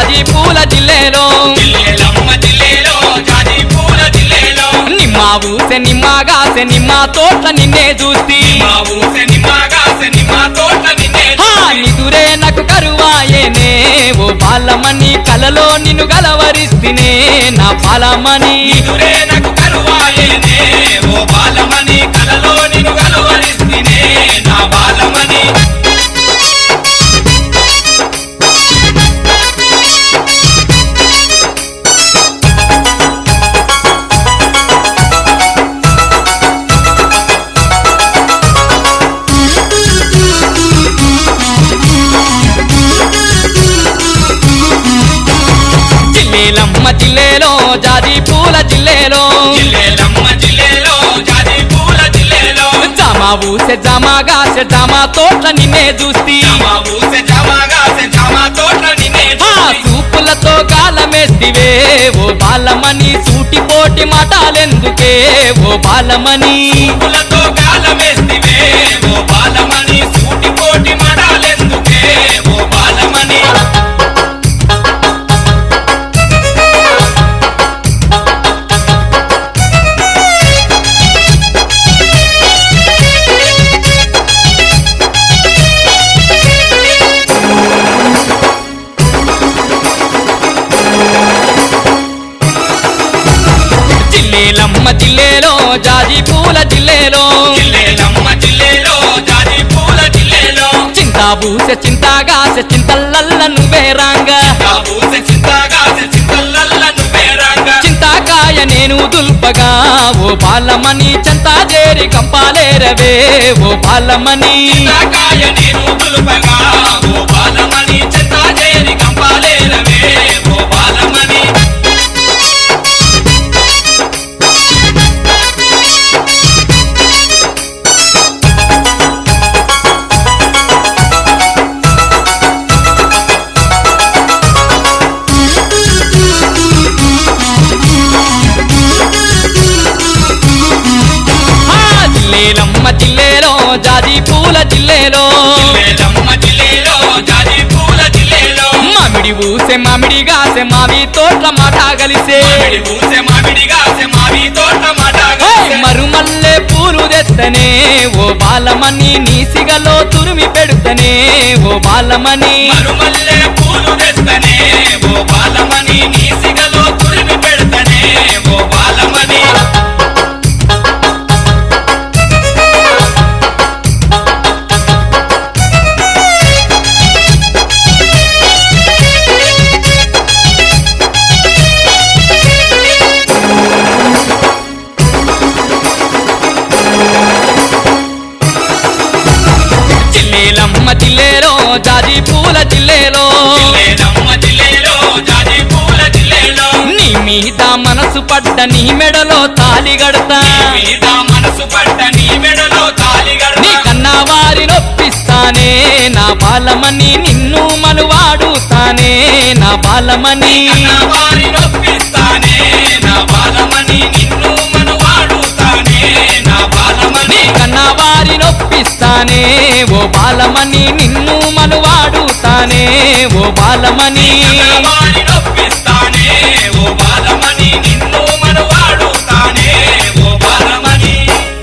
జాజి పూల జిల్లేలో నిమ్మ ఊసె నిమ్మగాసె నిమ్మ తోట్ల నిన్నే చూస్తి నిదురే నాకు కరువాయేనే ఓ బాలమణి కలలో నిన్ను గలవరిస్తినే నా బాలమణి జిల్లేలమ్మ జిల్లేలో జాజి పూల జిల్లేలో జామ ఊసె జామగాసె జామ తోట్ల నిన్నే చూస్తి సూపులతో గాలమేస్తివే ఓ బాలమణి సూటిపోటి మాటలెందుకే ఓ బాలమణి జిల్లేలమ్మ జిల్లేలో జాజి పూల జిల్లేలో చింతాబూసె చింతాగాసె చింతల్లల్ల నువ్వే రాంగా చింతాకాయ నేను దుల్పగా ఓ బాలమణి చంతా చేరి కంపాలేరవే ఓ బాలమణి జిల్లేలమ్మ జిల్లేలో జాజి పూల జిల్లేలో మామిడి ఊసె మామిడిగాసె మావి తోట్ల మాట కలిసే మరుమల్లె పూలు తెస్తనే ఓ బాలమణి నీ సిగలో తురిమి పెడుతనే ఓ బాలమణి జిల్లేలమ్మ జిల్లేలో జాజి పూల జిల్లేలో నీ మీద మనసు పడ్డ నీ మెడలో తాళి గడతా నీ కన్నా వారి నొప్పిస్తానే నా బాలమణి నిన్ను మనువాడుతానే నా బాలమణి కన్నా వారి నొప్పిస్తానే ఓ బాలమణి నిన్ను మనువాడుతానే ఓ బాలమణి